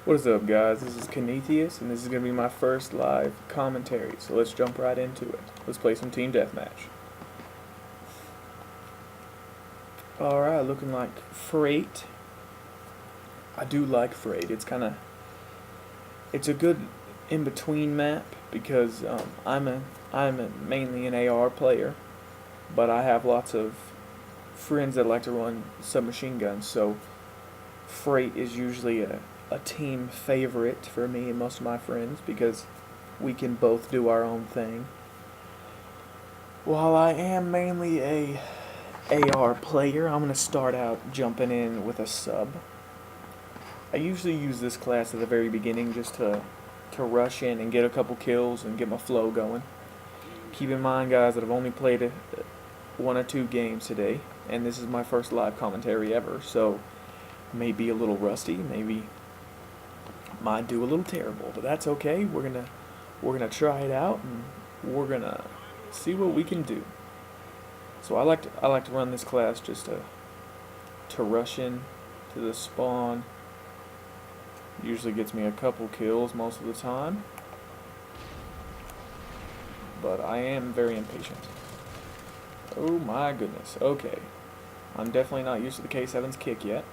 What is up, guys? This is Canethius, and this is going to be my first live commentary, so let's jump right into it. Let's play some team deathmatch. Alright, looking like Freight. I do like Freight. It's a good in-between map, because I'm mainly an AR player, but I have lots of friends that like to run submachine guns, so Freight is usually a team favorite for me and most of my friends because we can both do our own thing. While I am mainly a AR player, I'm going to start out jumping in with a sub. I usually use this class at the very beginning just to rush in and get a couple kills and get my flow going. Keep in mind, guys, that I've only played one or two games today, and this is my first live commentary ever, so may be a little rusty, maybe might do a little terrible, but that's okay. We're gonna try it out, and we're gonna see what we can do. So I like to run this class just to rush in to the spawn. Usually gets me a couple kills most of the time, but I am very impatient. Oh my goodness. Okay, I'm definitely not used to the K7's kick yet.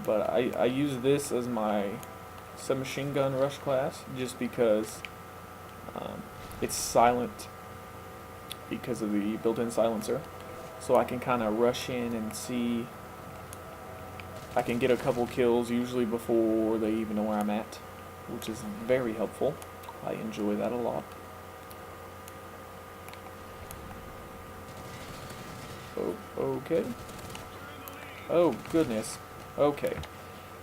But I use this as my submachine gun rush class just because it's silent because of the built-in silencer. So I can kind of rush in and see. I can get a couple kills usually before they even know where I'm at, which is very helpful. I enjoy that a lot. Oh, okay. Oh, goodness. Okay,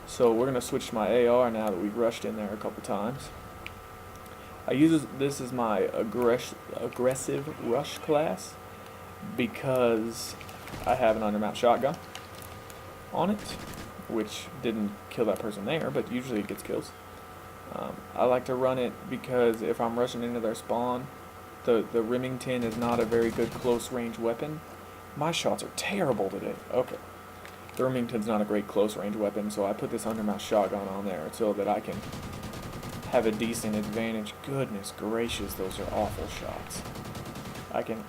so we're going to switch to my AR now that we've rushed in there a couple times. I use this as my aggressive rush class because I have an undermount shotgun on it, which didn't kill that person there, but usually it gets kills. I like to run it because if I'm rushing into their spawn, the Remington is not a very good close range weapon. My shots are terrible today. Okay. The Remington's not a great close range weapon, so I put this undermount shotgun on there so that I can have a decent advantage. Goodness gracious, those are awful shots. I can,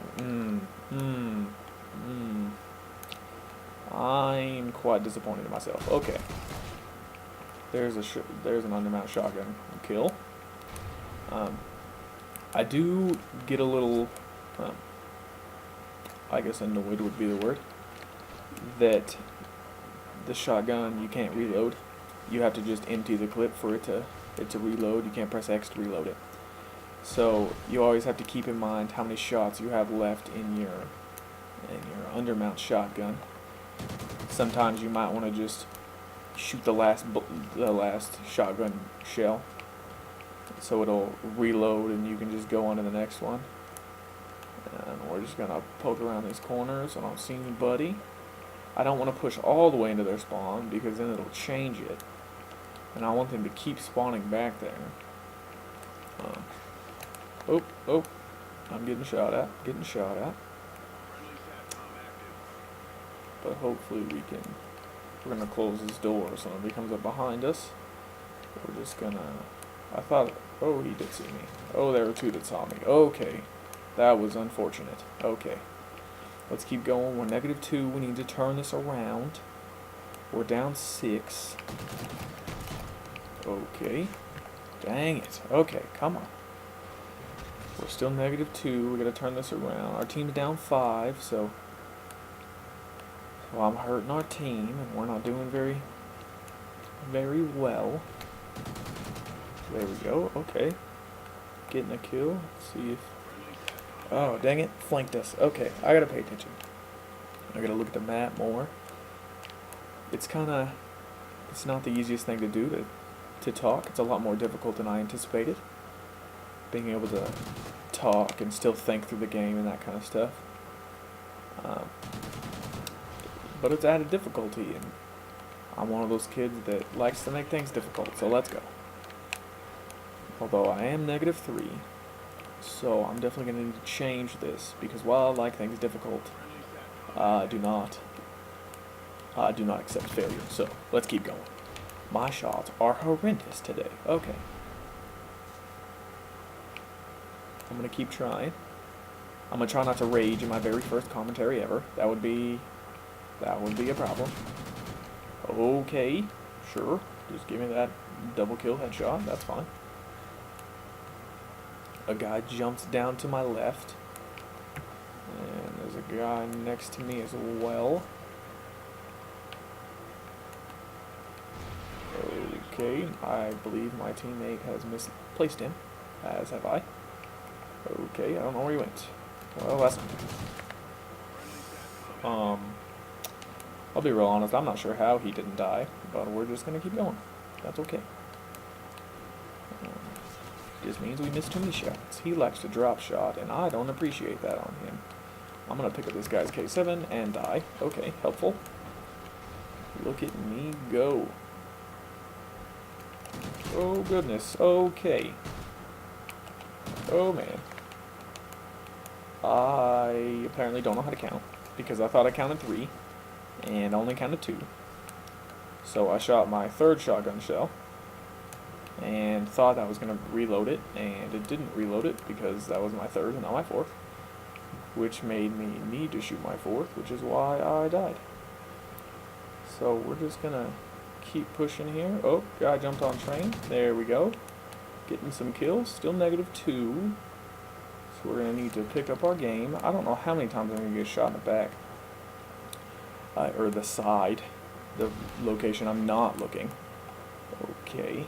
I'm quite disappointed in myself. Okay. There's an undermount shotgun kill. I do get a little, I guess annoyed would be the word, that the shotgun you can't reload. You have to just empty the clip for it to reload. You can't press X to reload it. So you always have to keep in mind how many shots you have left in your undermount shotgun. Sometimes you might want to just shoot the last shotgun shell, so it'll reload and you can just go on to the next one. And we're just gonna poke around these corners. I don't see anybody. I don't want to push all the way into their spawn because then it'll change it. And I want them to keep spawning back there. Oh, I'm getting shot at. But hopefully we're going to close this door so nobody comes up behind us. We're just going to, oh, he did see me. Oh, there were two that saw me. Okay, that was unfortunate. Okay. Let's keep going. We're -2. We need to turn this around. We're down 6. Okay. Dang it. Okay, come on. We're still -2. We gotta turn this around. Our team's down 5, so I'm hurting our team, and we're not doing very well. There we go. Okay. Getting a kill. Let's see if. Oh, dang it. Flanked us. Okay, I gotta pay attention. I gotta look at the map more. It's not the easiest thing to do to talk. It's a lot more difficult than I anticipated. Being able to talk and still think through the game and that kind of stuff. But it's added difficulty, and I'm one of those kids that likes to make things difficult, so let's go. Although I am -3. So I'm definitely going to need to change this, because while I like things difficult, I do not accept failure. So let's keep going. My shots are horrendous today. Okay. I'm gonna keep trying. I'm gonna try not to rage in my very first commentary ever. That would be a problem. Okay, sure. Just give me that double kill headshot. That's fine. A guy jumps down to my left. And there's a guy next to me as well. Okay, I believe my teammate has misplaced him, as have I. Okay, I don't know where he went. Well, that's I'll be real honest, I'm not sure how he didn't die, but we're just gonna keep going. That's okay. Just means we missed too many shots. He likes to drop shot, and I don't appreciate that on him. I'm gonna pick up this guy's K7 and die. Okay, helpful. Look at me go. Oh goodness, okay. Oh man. I apparently don't know how to count, because I thought I counted 3, and only counted 2. So I shot my 3rd shotgun shell, and thought I was going to reload it, and it didn't reload it, because that was my 3rd and not my 4th, which made me need to shoot my 4th, which is why I died. So we're just going to keep pushing here. Oh, guy jumped on train. There we go. Getting some kills. Still -2. So we're going to need to pick up our game. I don't know how many times I'm going to get shot in the back. Or the side. The location I'm not looking. Okay.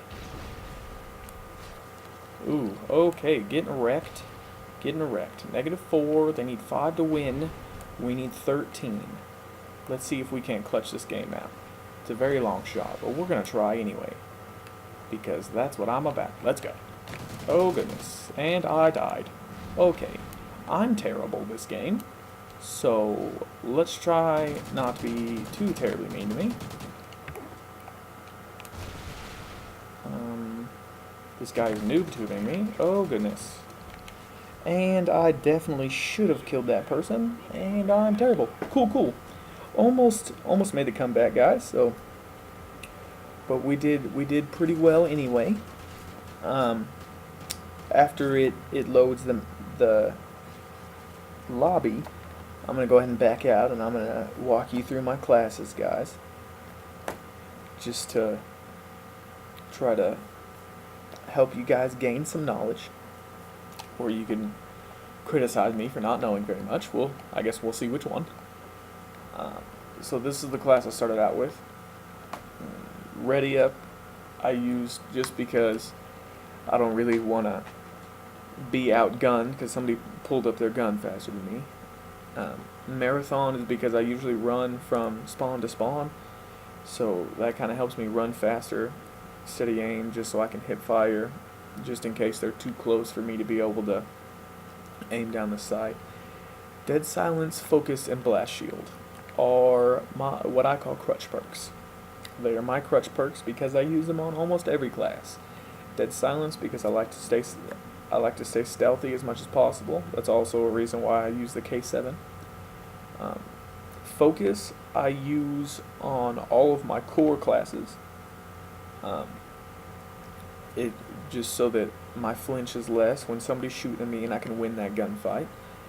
Ooh, okay. Getting wrecked. Getting wrecked. -4. They need 5 to win. We need 13. Let's see if we can't clutch this game out. It's a very long shot, but we're going to try anyway. Because that's what I'm about. Let's go. Oh, goodness. And I died. Okay. I'm terrible this game. So, let's try not to be too terribly mean to me. This guy is noob tubing me. Oh, goodness. And I definitely should have killed that person. And I'm terrible. Cool, cool. Almost made the comeback, guys. So, but we did pretty well anyway. After it loads the lobby, I'm gonna go ahead and back out, and I'm gonna walk you through my classes, guys, just to try to help you guys gain some knowledge, or you can criticize me for not knowing very much. I guess we'll see which one. So this is the class I started out with. Ready Up I used just because I don't really want to be outgunned because somebody pulled up their gun faster than me. Marathon is because I usually run from spawn to spawn, so that kind of helps me run faster, steady aim, just so I can hip fire, just in case they're too close for me to be able to aim down the sight. Dead Silence, Focus, and Blast Shield are what I call crutch perks. They are my crutch perks because I use them on almost every class. Dead Silence because I like to stay stealthy as much as possible. That's also a reason why I use the K7. Focus I use on all of my core classes. It just so that my flinch is less when somebody's shooting at me and I can win that gunfight.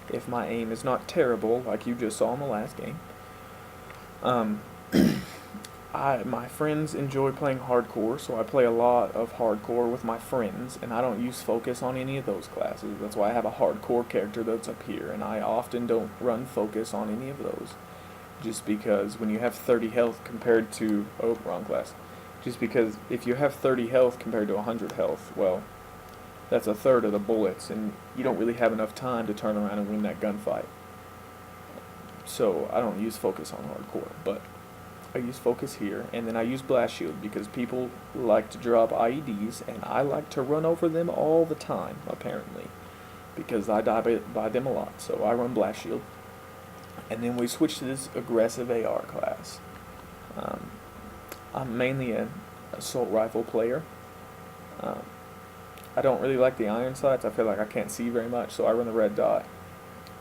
If my aim is not terrible, like you just saw in the last game. My friends enjoy playing hardcore, so I play a lot of hardcore with my friends, and I don't use focus on any of those classes. That's why I have a hardcore character that's up here, and I often don't run focus on any of those. Just because when you have 30 health compared to... Oh, wrong class. Just because if you have 30 health compared to 100 health, well, that's a third of the bullets, and you don't really have enough time to turn around and win that gunfight. So I don't use focus on hardcore, but I use focus here, and then I use blast shield because people like to drop IEDs, and I like to run over them all the time, apparently, because I die by them a lot, so I run blast shield. And then we switch to this aggressive AR class. I'm mainly an assault rifle player. I don't really like the iron sights. I feel like I can't see very much, so I run the red dot.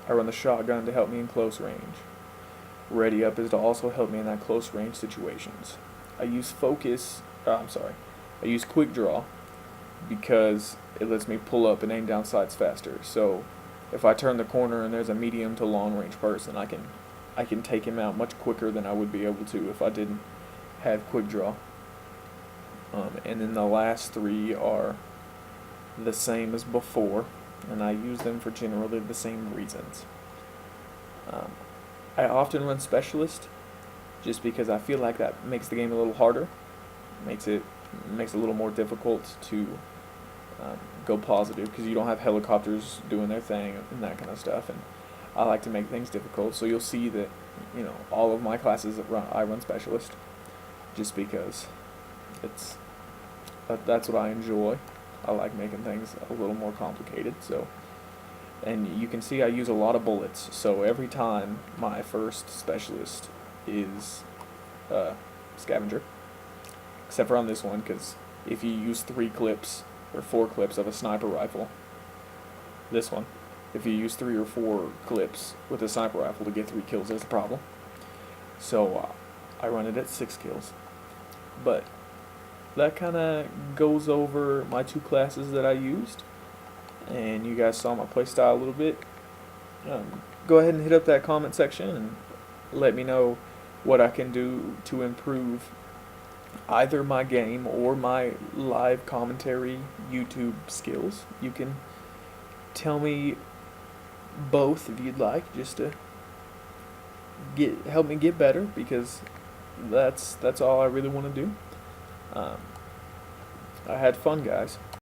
I run the shotgun to help me in close range. Ready Up is to also help me in that close range situations. I use focus I'm sorry. I use quick draw because it lets me pull up and aim down sights faster. So if I turn the corner and there's a medium to long range person, I can take him out much quicker than I would be able to if I didn't have quick draw. And then the last three are the same as before, and I use them for generally the same reasons. Um, I often run specialist just because I feel like that makes the game a little harder, makes it a little more difficult to go positive because you don't have helicopters doing their thing and that kind of stuff. And I like to make things difficult, so you'll see that all of my classes I run specialist just because that's what I enjoy. I like making things a little more complicated. So, and you can see I use a lot of bullets. So every time my first specialist is scavenger, except for on this one, because if you use 3 clips or 4 clips of a sniper rifle, this one, if you use 3 or 4 clips with a sniper rifle to get 3 kills, there's a problem. So I run it at 6 kills. But that kind of goes over my 2 classes that I used, and you guys saw my playstyle a little bit. Go ahead and hit up that comment section and let me know what I can do to improve either my game or my live commentary YouTube skills. You can tell me both if you'd like, just to help me get better, because that's all I really want to do. I had fun, guys.